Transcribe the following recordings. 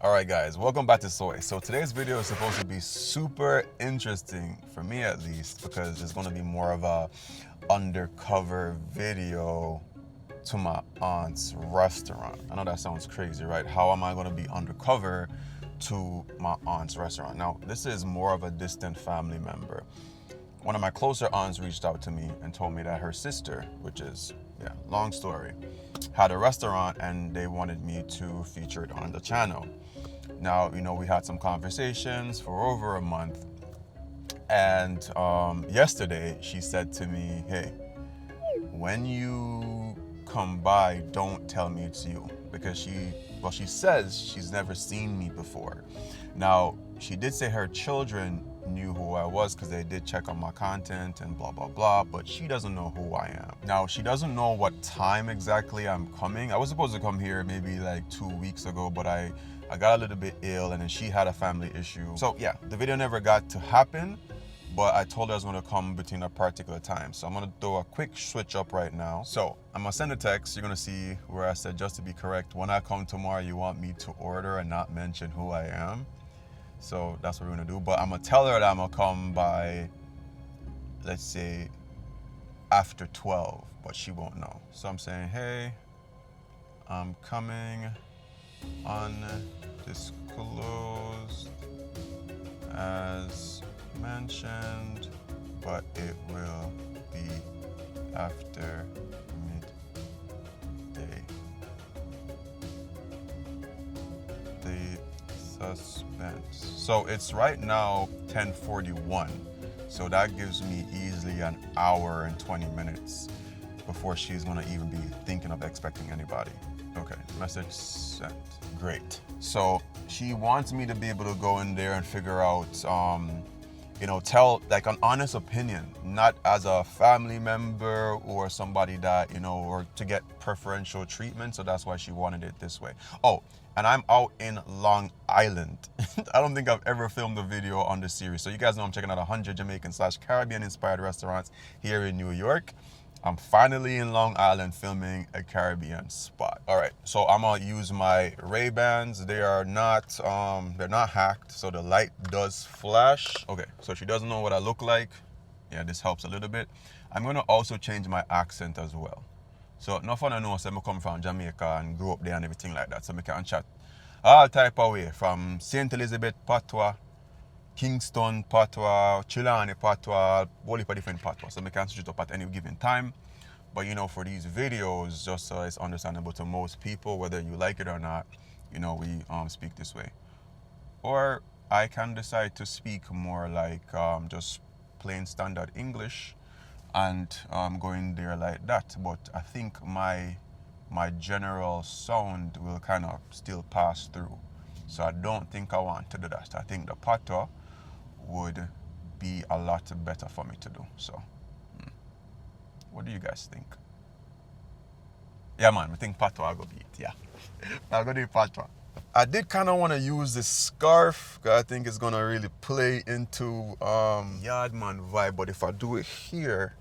Alright guys, welcome back to Soai. So today's video is supposed to be super interesting, for me at least, because it's going to be more of a undercover video to my aunt's restaurant. I know that sounds crazy, right? How am I going to be undercover to my aunt's restaurant? Now, this is more of a distant family member. One of my closer aunts reached out to me and told me that her sister, which is, long story, had a restaurant and they wanted me to feature it on the channel. Now, we had some conversations for over a month, and yesterday she said to me, hey, when you come by, don't tell me it's you, because she says she's never seen me before. Now, she did say her children knew who I was because they did check on my content and blah blah blah, but she doesn't know who I am. Now, she doesn't know what time exactly I'm coming. I was supposed to come here maybe like 2 weeks ago, but I got a little bit ill, and then she had a family issue. So yeah, the video never got to happen, but I told her I was going to come between a particular time. So I'm going to do a quick switch up right now. So I'm going to send a text. You're going to see where I said, just to be correct, when I come tomorrow, you want me to order and not mention who I am. So that's what we're going to do. But I'm going to tell her that I'm going to come by, let's say, after 12, but she won't know. So I'm saying, hey, I'm coming undisclosed as mentioned, but it will be after midday. The suspense. So it's right now 10:41. So that gives me easily an hour and 20 minutes before she's gonna even be thinking of expecting anybody. Okay, message sent. Great. So she wants me to be able to go in there and figure out, tell like an honest opinion, not as a family member or somebody that, or to get preferential treatment. So that's why she wanted it this way. Oh, and I'm out in Long Island. I don't think I've ever filmed a video on this series. So you guys know I'm checking out 100 Jamaican/Caribbean inspired restaurants here in New York. I'm finally in Long Island filming a Caribbean spot. All right, so I'm gonna use my Ray-Bans. They're not hacked, so the light does flash. Okay, so she doesn't know what I look like. Yeah, this helps a little bit. I'm gonna also change my accent as well. So no fun to know, so I come from Jamaica and grew up there and everything like that, so I can chat all type of way, from St. Elizabeth Patois, Kingston Patois, Chilani Patois, whole heap of different Patois. So I can switch it up at any given time. But for these videos, just so it's understandable to most people, whether you like it or not, we speak this way. Or I can decide to speak more like just plain standard English and going there like that. But I think my general sound will kind of still pass through. So I don't think I want to do that. I think the patois would be a lot better for me to do. So what do you guys think? Yeah, man, I think patois I'll go beat. Yeah, I'll go do patois. I did kind of want to use this scarf because I think it's gonna really play into Yardman vibe. But if I do it here,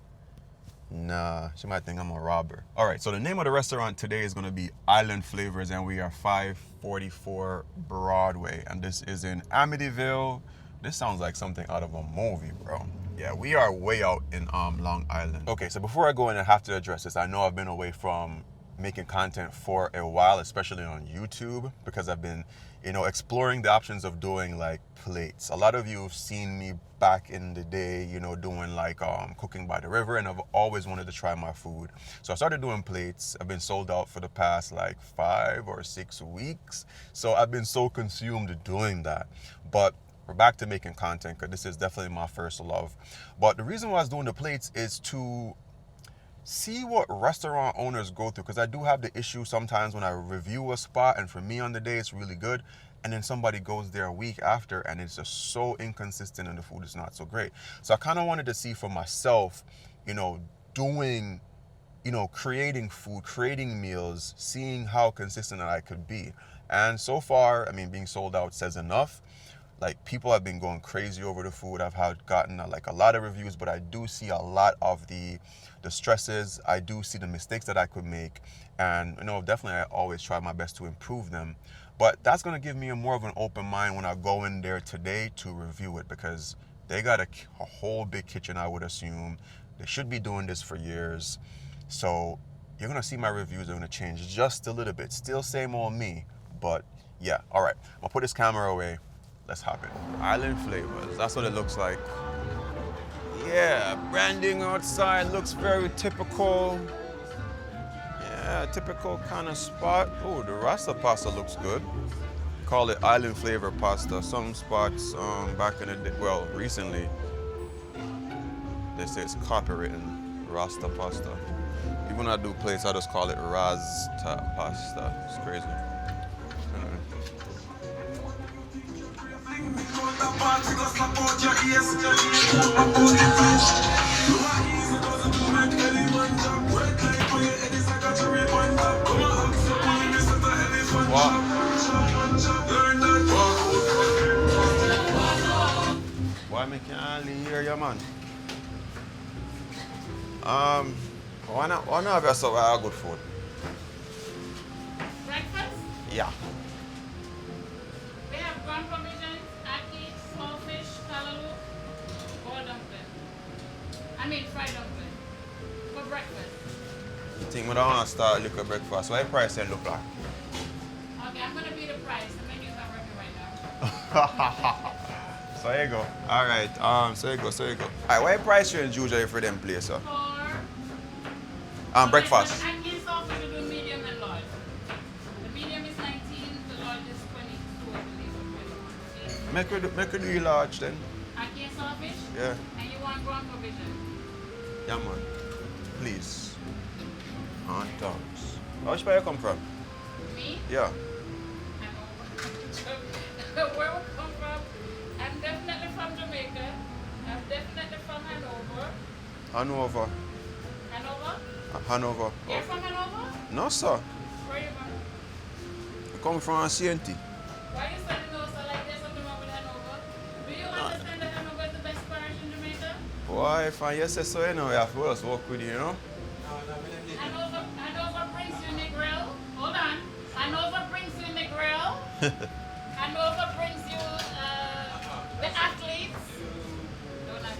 nah, she might think I'm a robber. All right, so the name of the restaurant today is gonna be Island Flavors, and we are 544 Broadway, and this is in Amityville. This sounds like something out of a movie, bro. Yeah, we are way out in Long Island. Okay, so before I go in, I have to address this. I know I've been away from making content for a while, especially on YouTube, because I've been, exploring the options of doing like plates. A lot of you have seen me back in the day, doing like cooking by the river, and I've always wanted to try my food. So I started doing plates. I've been sold out for the past like 5 or 6 weeks. So I've been so consumed doing that. But we're back to making content because this is definitely my first love. But the reason why I was doing the plates is to see what restaurant owners go through, because I do have the issue sometimes when I review a spot and for me on the day it's really good, and then somebody goes there a week after and it's just so inconsistent and the food is not so great. So I kind of wanted to see for myself, doing, creating food, creating meals, seeing how consistent I could be. And so far, being sold out says enough. Like, people have been going crazy over the food. I've gotten like a lot of reviews, but I do see a lot of the stresses. I do see the mistakes that I could make, and definitely I always try my best to improve them. But that's going to give me more of an open mind when I go in there today to review it, because they got a whole big kitchen, I would assume. They should be doing this for years. So you're going to see my reviews are going to change just a little bit. Still same old me, but yeah. All right, I'll put this camera away. Let's hop in. Island flavors, that's what it looks like. Yeah, branding outside looks very typical. Yeah, typical kind of spot. Oh, the Rasta pasta looks good. Call it island flavor pasta. Some spots back in the day, well, recently, they say it's copywritten Rasta pasta. Even when I do plates, I just call it Rasta pasta. It's crazy. Why me can't hear you, man? Why not have yourself good food? Breakfast? Yeah. We have ground provisions, ackee, smallfish, callaloo, or dumpling. I mean fried dumpling. For breakfast. I think we don't want to start liquor breakfast. What price it look like? Okay, I'm going to be the price. The menu's not working right now. So there you go. All right. So you go. All right. What price range usually for them places? For Breakfast. ackee sausage, we do medium and large. The medium is 19, the large is 22, I believe. Make it do large then. Ackee and sawfish? Yeah. And you want ground provision? Yeah, man. Please. And thanks. Which part you come from? Me? Yeah. Where we come from? I'm definitely from Jamaica. I'm definitely from Hanover. Hanover. Hanover? Hanover. You're from Hanover? No, sir. Where are you from? I come from CNT. Why are you saying no, so like there's something wrong with Hanover? Do you understand that Hanover is the best parish in Jamaica? Why, if I say so, you know, we have to just work with you, you know? Hanover brings you Negril. Hold on. Hanover brings you Negril. Hanover brings you the athletes. Don't ask.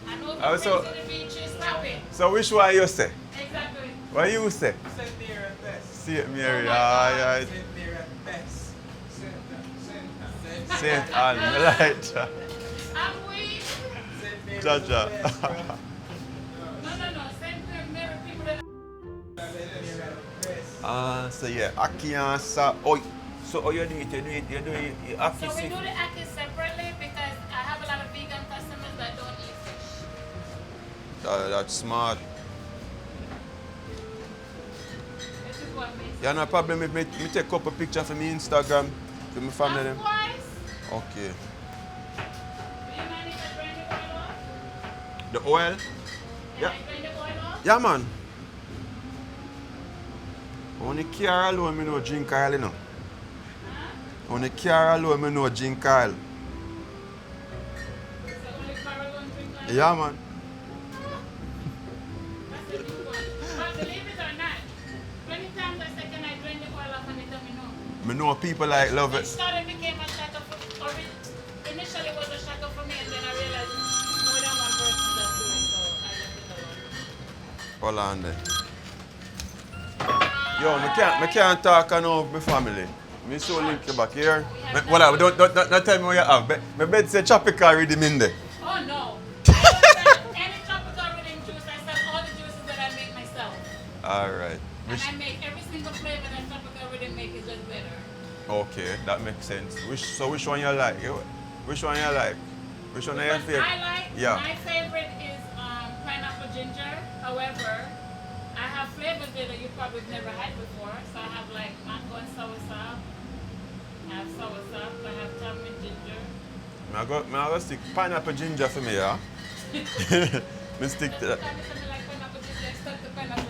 Hanover brings you the beaches. Stop it. So which one you say? Exactly. What you say? St. Mary at best. St. Mary, Oh aye. St. Mary at best. St. Anne, me like that. I'm weak. St. Mary Jaja. at best, bro. No. St. Mary people that. St. Mary at best. So yeah, Aki and Sa. Oh, so you do it, you have to So we see. do the ackee separately because I have a lot of vegan customers that don't eat fish. That's smart. This is what makes Yeah, no problem if me take a couple pictures for me Instagram, for my family. Of Them. course. Okay. Do you mind if I drain the oil off? The oil? Can Yeah. I drain the oil off? Yeah, man. Only car alone, me no drink oil, you know. Huh? Only car alone, me no drink oil. So only Carol don't drink oil? Yeah, man. That's a new one. But believe it or not, 20 times I say, can I drain the oil off, and they tell me no. Me know people like love It it. started became a shackle for, initially it was a shackle for me, and then I realized more than one person just do it, so I left it alone. Hold on there. Yo, me can't talk now with my family. Me so link you back here. Whatever, don't tell me what you have. My bed say tropical rhythm in there. Oh no. I don't sell any tropical rhythm juice. I sell all the juices that I make myself. Alright. And I make every single flavor that tropical rhythm make is just better. Okay, that makes sense. Which one you like? Which one you like? Which one are your What favorite? I like, Yeah. my favorite is pineapple ginger. However, I have flavors there that you probably never had before. So I have like mango and soursop. I have soursop. I have tamarind ginger. I go stick pineapple ginger for me, yeah? Me stick to that.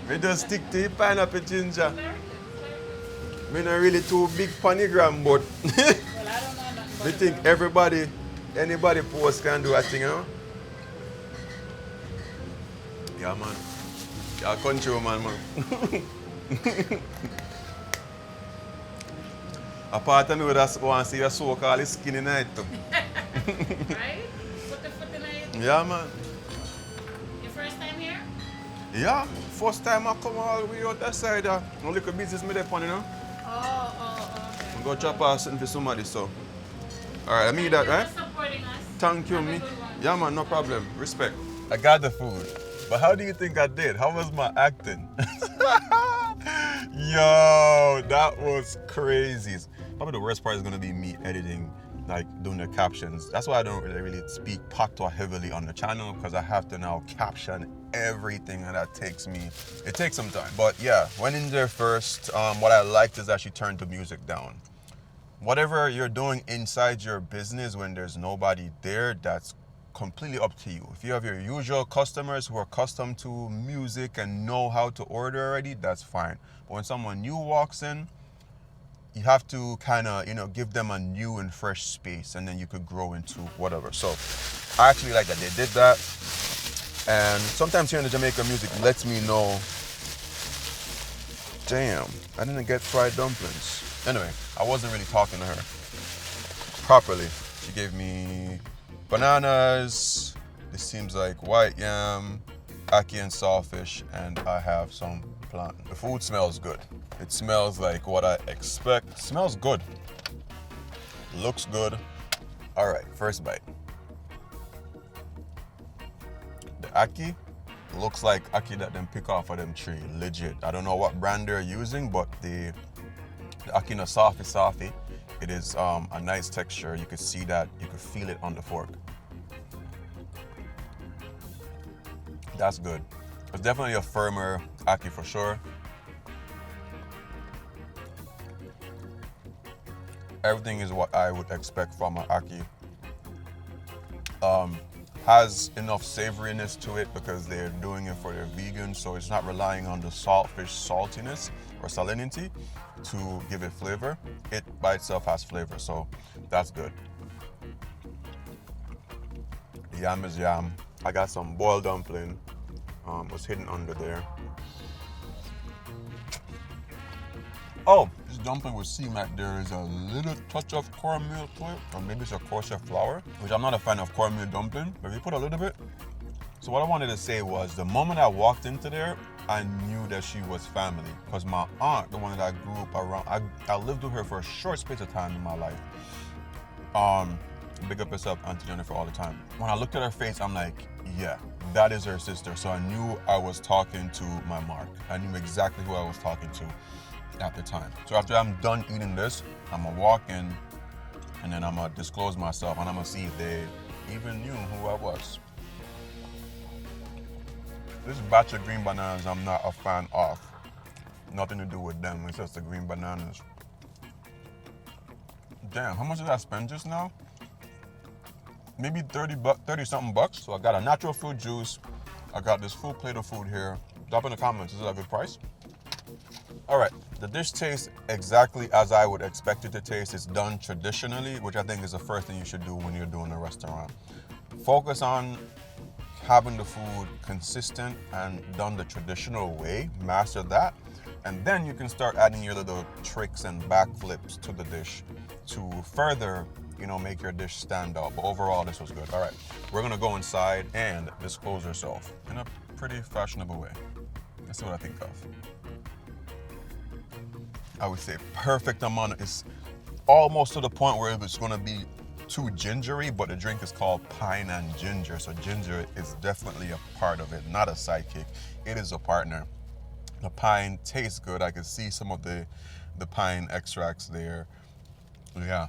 Me just stick to the pineapple ginger. Me not really too big panigram, but Well, I don't know nothing me about think anybody post can do a thing, you know? Yeah, man. You're a country woman, man. A part of me would have want to see your so-called skinny night too. Right? Put the foot in it. Yeah, man. Your first time here? Yeah, first time I come all the way out that side. No little business me there on, you know. Okay. I'm going to chop off something for somebody, so. All right, I mean that, right? Thank you for supporting us. Thank you, Have a me. good one. Yeah, man, no problem. Respect. I got the food. But how do you think I did? How was my acting? Yo, that was crazy. Probably the worst part is going to be me editing, like doing the captions. That's why I don't really speak patois heavily on the channel, because I have to now caption everything, and that takes some time. But yeah, went in there first. What I liked is that she turned the music down. Whatever you're doing inside your business when there's nobody there, that's completely up to you. If you have your usual customers who are accustomed to music and know how to order already, that's fine. But when someone new walks in, you have to kind of, give them a new and fresh space, and then you could grow into whatever. So I actually like that they did that. And sometimes hearing the Jamaican music lets me know, damn, I didn't get fried dumplings. Anyway, I wasn't really talking to her properly. She gave me bananas, this seems like white yam, ackee and sawfish, and I have some plantain. The food smells good. It smells like what I expect. Smells good. Looks good. All right, first bite. The ackee looks like ackee that them pick off of them tree, legit. I don't know what brand they're using, but the ackee no softy. It is a nice texture. You could see that, you could feel it on the fork. That's good. It's definitely a firmer ackee for sure. Everything is what I would expect from an ackee. Has enough savoriness to it because they're doing it for their vegans, so it's not relying on the saltfish saltiness or salinity to give it flavor. It by itself has flavor, so that's good. Yam is yam. I got some boiled dumpling, was hidden under there. Oh, this dumpling with C-Mac, there is a little touch of cornmeal to it, or maybe it's a kosher flour, which I'm not a fan of cornmeal dumpling, but if you put a little bit. So what I wanted to say was, the moment I walked into there, I knew that she was family, because my aunt, the one that I grew up around, I lived with her for a short space of time in my life. Big up yourself, Auntie Jennifer, all the time. When I looked at her face, I'm like, yeah, that is her sister. So I knew I was talking to my mark. I knew exactly who I was talking to at the time. So after I'm done eating this, I'm gonna walk in, and then I'm gonna disclose myself, and I'm gonna see if they even knew who I was. This batch of green bananas I'm not a fan of. Nothing to do with them, it's just the green bananas. Damn, how much did I spend just now? Maybe 30 something bucks. So I got a natural fruit juice. I got this full plate of food here. Drop in the comments, is it a good price? All right, the dish tastes exactly as I would expect it to taste. It's done traditionally, which I think is the first thing you should do when you're doing a restaurant. Focus on having the food consistent and done the traditional way, master that, and then you can start adding your little tricks and backflips to the dish to further, make your dish stand out. But overall, this was good. All right, we're gonna go inside and disclose yourself in a pretty fashionable way. Let's see what I think of. I would say perfect amount. It's almost to the point where it's gonna be too gingery, but the drink is called pine and ginger. So ginger is definitely a part of it, not a sidekick. It is a partner. The pine tastes good. I can see some of the pine extracts there. Yeah.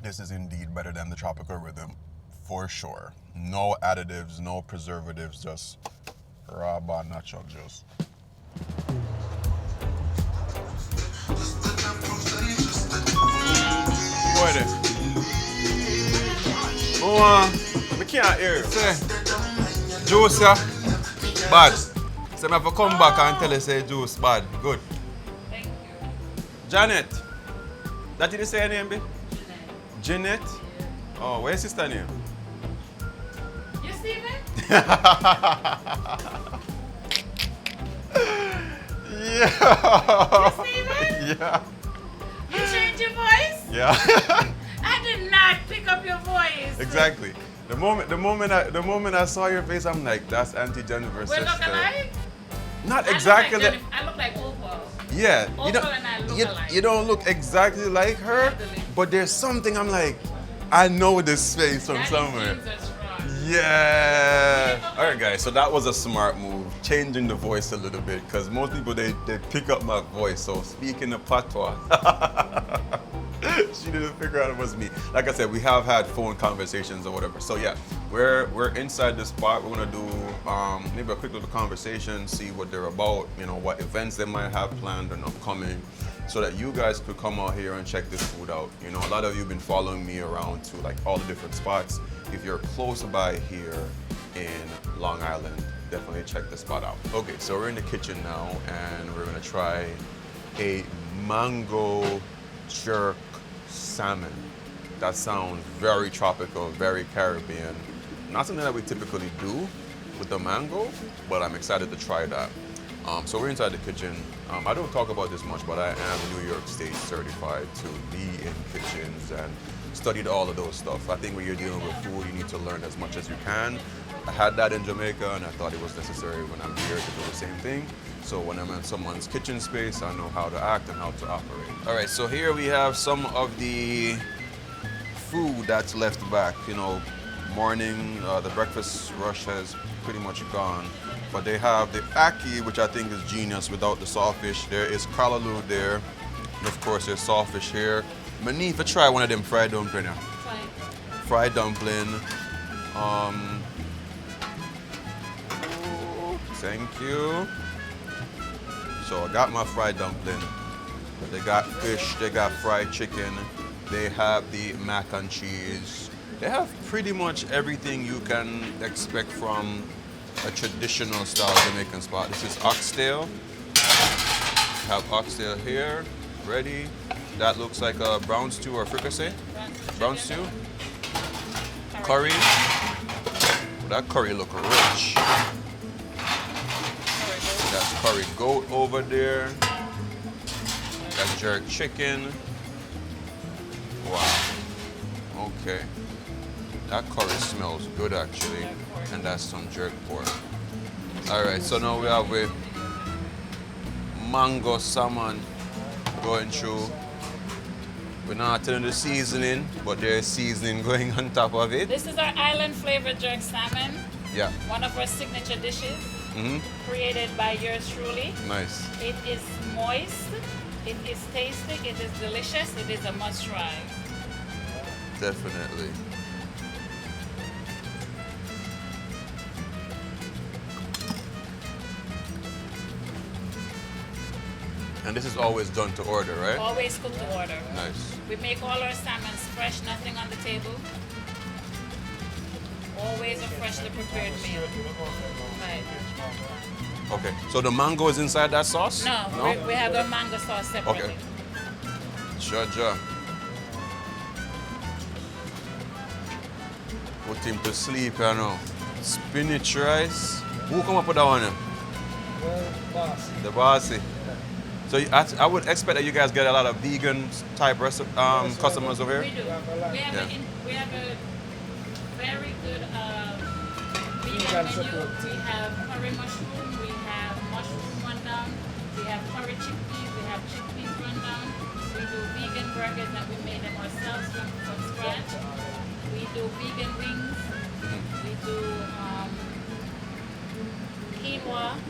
This is indeed better than the tropical rhythm, for sure. No additives, no preservatives, just raw bar natural juice. Boy there. Oh, I can't hear it. Say, juice, yeah? Bad. So I have to come back and tell you say juice bad. Good. Thank you. Janet. That did you say her name, be? Jeanette? Oh, where's your sister name? You see me? Yeah. Steven? Yeah. You changed your voice? Yeah. I did not pick up your voice. Exactly. The moment I saw your face, I'm like, that's Auntie Jennifer's We sister. look alike? Not exactly. I look like Opal. Yeah. Opal and I look alike. You don't look exactly like her, Definitely. but there's something I'm like, I know this face from Daddy's somewhere. genes are strong. Yeah. All right, guys. So that was a smart move, changing the voice a little bit, because most people they pick up my voice. So speaking of patois, she didn't figure out it was me. Like I said, we have had phone conversations or whatever. So yeah, we're inside the spot. We're gonna do maybe a quick little conversation, see what they're about. You know, what events they might have planned and upcoming, so that you guys could come out here and check this food out. You know, a lot of you have been following me around to like all the different spots. If you're close by here in Long Island, definitely check the spot out. Okay, so we're in the kitchen now and we're gonna try a mango jerk salmon. That sounds very tropical, very Caribbean. Not something that we typically do with the mango, but I'm excited to try that. So we're inside the kitchen. I don't talk about this much, but I am New York State certified to be in kitchens and studied all of those stuff. I think when you're dealing with food, you need to learn as much as you can. I had that in Jamaica, and I thought it was necessary when I'm here to do the same thing. So when I'm in someone's kitchen space, I know how to act and how to operate. All right, so here we have some of the food that's left back. You know, morning, the breakfast rush has pretty much gone. But they have the ackee, which I think is genius without the sawfish. There is callaloo there. And of course, there's sawfish here. I need to try one of them fried dumpling. Fried dumpling. Thank you. So I got my fried dumpling. They got fish, they got fried chicken. They have the mac and cheese. They have pretty much everything you can expect from a traditional style Jamaican spot. This is oxtail. Have oxtail here, ready. That looks like a brown stew or fricassee. Brown stew. Curry. Well, that curry look rich. That's curry goat over there. That's jerk chicken. Wow. Okay. That curry smells good actually. And that's some jerk pork. Alright, so now we have with mango salmon going through. We're not telling the seasoning, but there's seasoning going on top of it. This is our island flavored jerk salmon. Yeah. One of our signature dishes. Mm-hmm. Created by yours truly. Nice. It is moist. It is tasty. It is delicious. It is a must try. Definitely. And this is always done to order, right? Always cooked to order. Nice. We make all our salmons fresh, nothing on the table. Always a freshly prepared meal. Right. Okay. So the mango is inside that sauce? No? We have our mango sauce separately. Okay. Sure. Put him to sleep, you know. Spinach rice. Who come up with that one? The bossy. So I would expect that you guys get a lot of vegan type customers over here. We do. We have a very good vegan menu. We have curry mushroom. We have mushroom rundown. We have curry chickpeas. We have chickpeas rundown. We do vegan burgers that we made them ourselves from scratch. We do vegan wings. We do quinoa.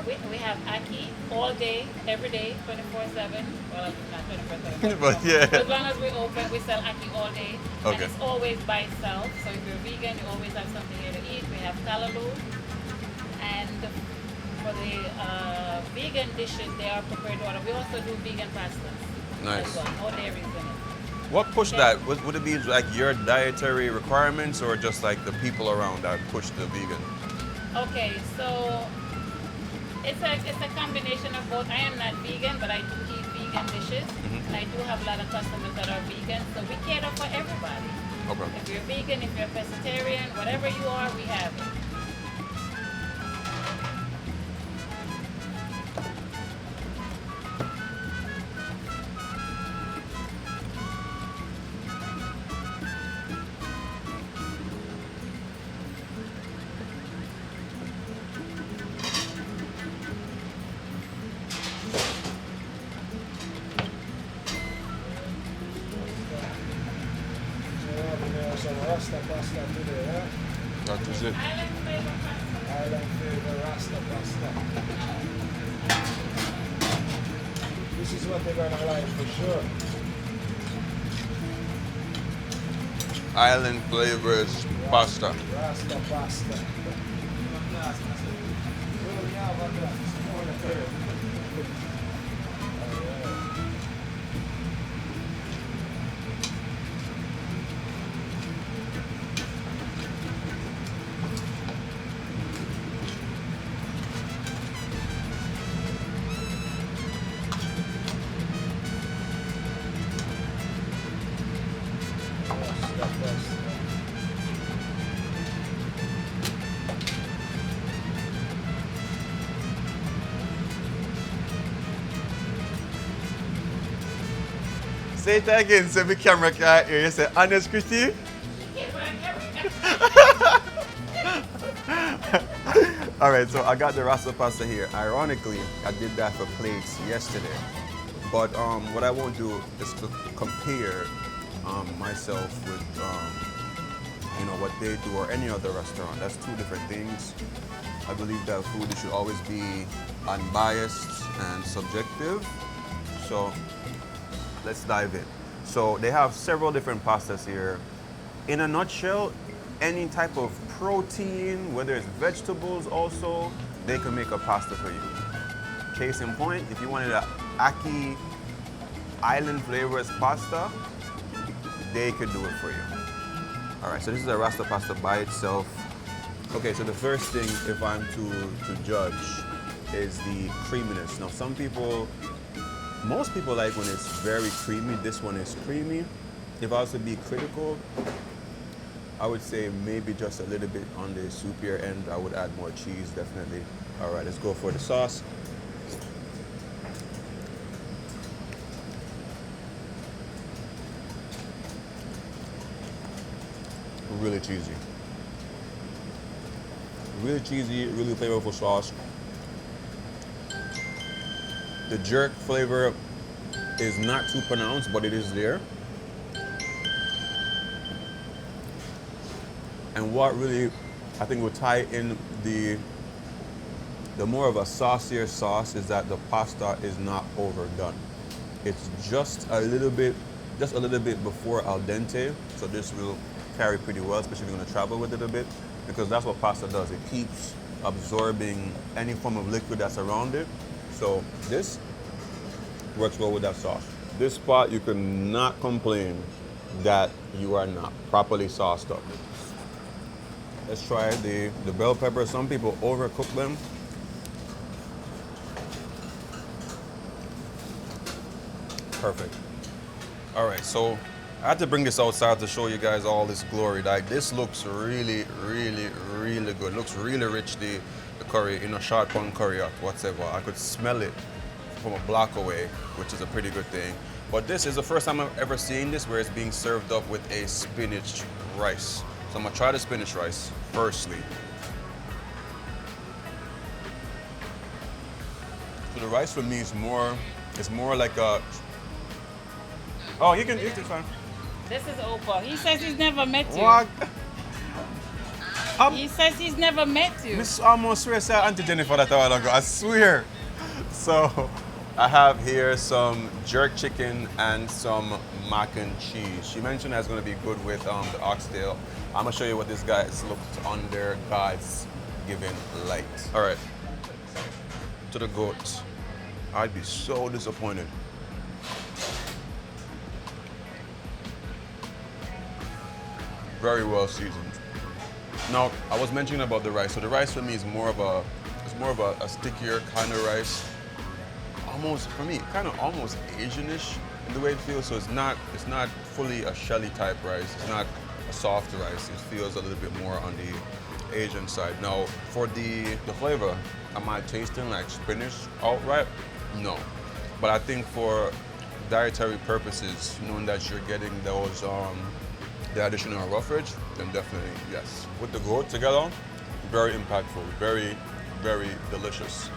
We have ackee all day, every day, 24/7. Well, not 24/7. But yeah. As long as we open, we sell ackee all day. Okay. And it's always by itself. So if you're vegan, you always have something here to eat. We have callaloo. And for the vegan dishes, they are prepared order. We also do vegan pastas. Nice. As well. No dairy in it. What pushed that? Would it be like your dietary requirements or just like the people around that push the vegan? Okay, so it's a combination of both. I am not vegan, but I do eat vegan dishes. And I do have a lot of customers that are vegan. So we cater for everybody. Okay. If you're vegan, if you're pescatarian, whatever you are, we have it. is it? Island flavor pasta. Island flavor Rasta pasta. This is what they're gonna like for sure. Island flavors pasta. Rasta pasta. Well, we have a glass. More than fair. Say it again so the camera can't hear you. Say, honest, Christy? All right, so I got the rasta pasta here. Ironically, I did that for plates yesterday. But what I won't do is to compare myself with what they do or any other restaurant. That's two different things. I believe that food should always be unbiased and subjective. So let's dive in. So they have several different pastas here. In a nutshell, any type of protein, whether it's vegetables also, they can make a pasta for you. Case in point, if you wanted a Aki island flavors pasta, they could do it for you. All right, so this is a rasta pasta by itself. Okay, so the first thing, if I'm to judge, is the creaminess. Now, most people like when it's very creamy. This one is creamy. If I was to be critical, I would say maybe just a little bit on the soupier end. I would add more cheese, definitely. All right, let's go for the sauce. Really cheesy. Really cheesy, really flavorful sauce. The jerk flavor is not too pronounced, but it is there. And what really, I think, will tie in the more of a saucier sauce is that the pasta is not overdone. It's just a little bit before al dente. So this will carry pretty well, especially if you're gonna travel with it a bit, because that's what pasta does. It keeps absorbing any form of liquid that's around it. So this works well with that sauce. This part, you cannot complain that you are not properly sauced up. Let's try the bell peppers. Some people overcook them. Perfect. All right, so I had to bring this outside to show you guys all this glory. Like, this looks really, really, really good. Looks really rich, the curry, short pan curry or whatever. I could smell it from a block away, which is a pretty good thing. But this is the first time I've ever seen this where it's being served up with a spinach rice. So I'm gonna try the spinach rice firstly. So the rice for me is more like a, oh, you can eat this one. This is Opa. He says he's never met you. What? He says he's never met you. Miss almost swear said Auntie Jennifer that a while ago. I swear. So I have here some jerk chicken and some mac and cheese. She mentioned that's going to be good with the oxtail. I'm going to show you what this guy's looked under God's given light. All right. To the goat. I'd be so disappointed. Very well seasoned. Now, I was mentioning about the rice. So the rice for me is more of a stickier kind of rice. Almost, for me, kind of almost Asianish in the way it feels. So it's not fully a shelly type rice. It's not a soft rice. It feels a little bit more on the Asian side. Now, for the flavor, am I tasting like spinach outright? No. But I think for dietary purposes, knowing that you're getting those the additional roughage, then definitely yes. With the goat together, very impactful, very, very delicious.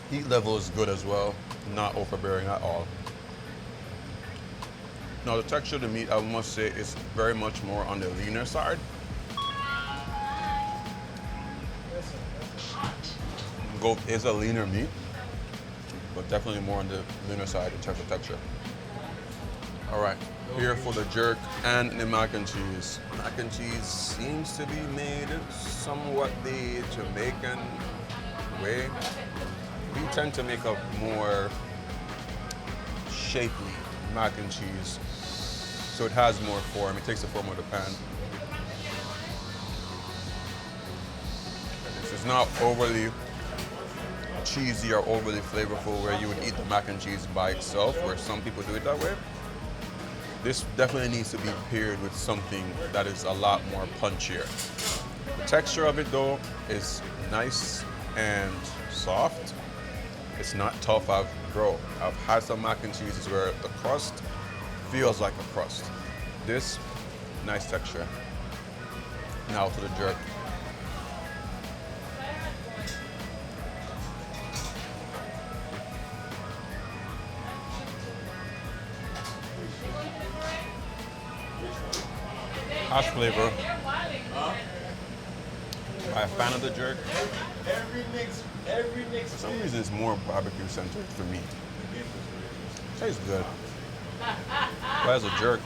Heat level is good as well, not overbearing at all. Now the texture of the meat, I must say, is very much more on the leaner side. Goat is a leaner meat, but definitely more on the leaner side in terms of texture. All right, here for the jerk and the mac and cheese. Mac and cheese seems to be made somewhat the Jamaican way. We tend to make a more shapely mac and cheese, so it has more form. It takes the form of the pan. This is not overly cheesy or overly flavorful where you would eat the mac and cheese by itself, where some people do it that way. This definitely needs to be paired with something that is a lot more punchier. The texture of it though is nice and soft. It's not tough. I've had some mac and cheeses where the crust feels like a crust. This, nice texture. Now to the jerk. Hash flavor. I'm a fan of the jerk. Every mix. For some reason, it's more barbecue centered for me. Tastes good. But as a jerk,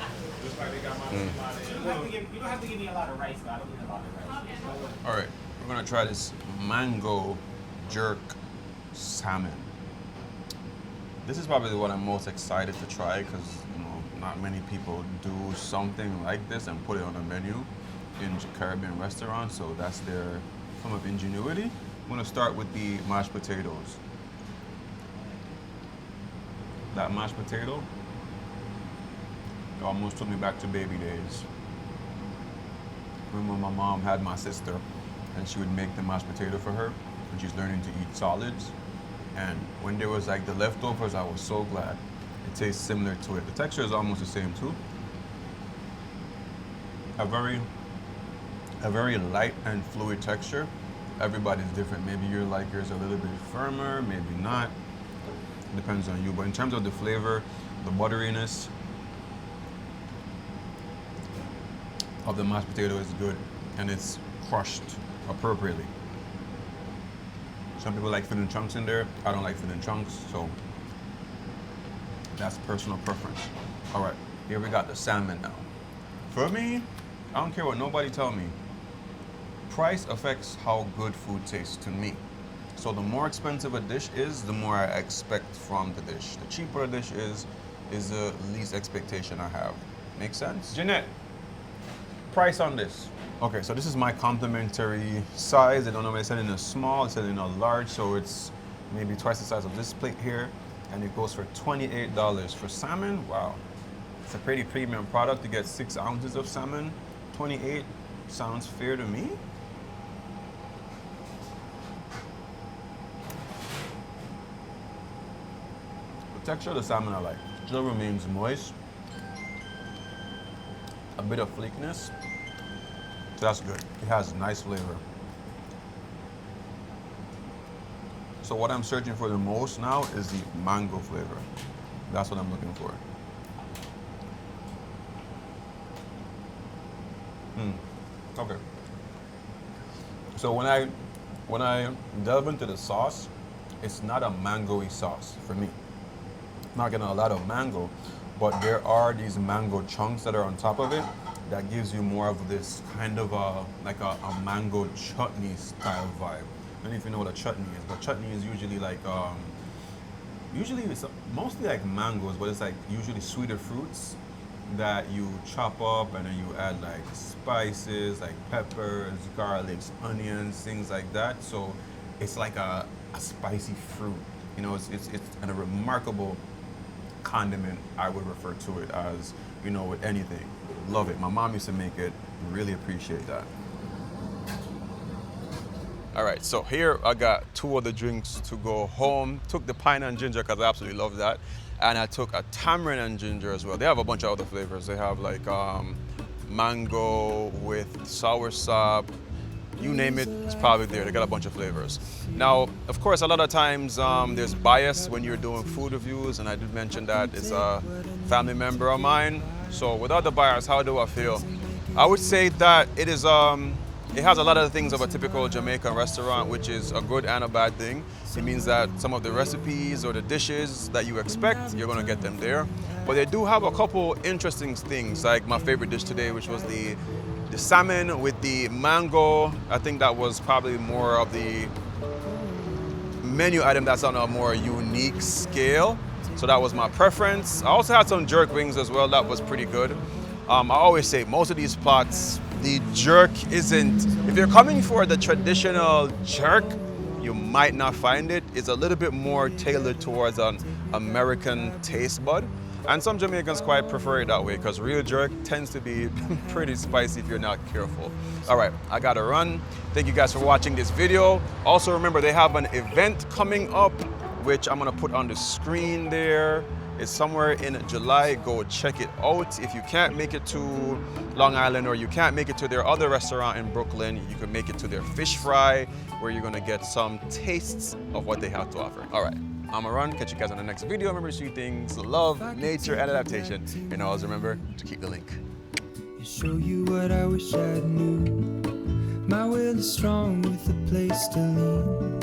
You don't have to give me a lot of rice, though. I don't need a lot of rice. all right, we're gonna try this mango jerk salmon. This is probably the one I'm most excited to try because not many people do something like this and put it on a menu in Caribbean restaurants, so that's their form of ingenuity. I'm gonna start with the mashed potatoes. That mashed potato almost took me back to baby days. Remember my mom had my sister and she would make the mashed potato for her when she's learning to eat solids. And when there was like the leftovers, I was so glad. It tastes similar to it. The texture is almost the same too. A very light and fluid texture. Everybody's different. Maybe you're like yours a little bit firmer, maybe not. Depends on you. But in terms of the flavor, the butteriness of the mashed potato is good, and it's crushed appropriately. Some people like thin chunks in there. I don't like thin chunks, so that's personal preference. All right, here we got the salmon now. For me, I don't care what nobody tell me. Price affects how good food tastes to me. So the more expensive a dish is, the more I expect from the dish. The cheaper a dish is the least expectation I have. Make sense? Jeanette, price on this. Okay, so this is my complimentary size. They don't normally sell in a small, it's in a large, so it's maybe twice the size of this plate here. And it goes for $28 for salmon. Wow, it's a pretty premium product to get 6 ounces of salmon. 28 sounds fair to me. The texture of the salmon I like. It still remains moist. A bit of flakiness. So that's good. It has nice flavor. So what I'm searching for the most now is the mango flavor. That's what I'm looking for. Okay. So when I delve into the sauce, it's not a mango-y sauce for me. Not getting a lot of mango, but there are these mango chunks that are on top of it that gives you more of this kind of a mango chutney style vibe. I don't know if you know what a chutney is, but chutney is usually like usually it's mostly like mangoes, but it's like usually sweeter fruits that you chop up and then you add like spices like peppers, garlics, onions, things like that. So it's like a spicy fruit. You know, it's a remarkable condiment. I would refer to it as, you know, with anything. Love it. My mom used to make it. Really appreciate that. All right, so here I got 2 other drinks to go home. Took the pine and ginger because I absolutely love that. And I took a tamarind and ginger as well. They have a bunch of other flavors. They have like mango with soursop, you name it, it's probably there. They got a bunch of flavors. Now, of course, a lot of times there's bias when you're doing food reviews, and I did mention that it's a family member of mine. So without the bias, how do I feel? I would say that it is, it has a lot of the things of a typical Jamaican restaurant, which is a good and a bad thing. It means that some of the recipes or the dishes that you expect, you're gonna get them there. But they do have a couple interesting things, like my favorite dish today, which was the salmon with the mango. I think that was probably more of the menu item that's on a more unique scale. So that was my preference. I also had some jerk wings as well. That was pretty good. I always say most of these spots, the jerk isn't, if you're coming for the traditional jerk, you might not find it. It's a little bit more tailored towards an American taste bud. And some Jamaicans quite prefer it that way because real jerk tends to be pretty spicy if you're not careful. All right, I gotta run. Thank you guys for watching this video. Also remember, they have an event coming up, which I'm gonna put on the screen there. It's somewhere in July. Go check it out. If you can't make it to Long Island or you can't make it to their other restaurant in Brooklyn, you can make it to their fish fry, where you're gonna get some tastes of what they have to offer. All right, I'm gonna run. Catch you guys on the next video. Remember to see things, love, nature, and adaptation. And always remember to keep the link. Show you what I wish I knew. My will is strong with a place to lean.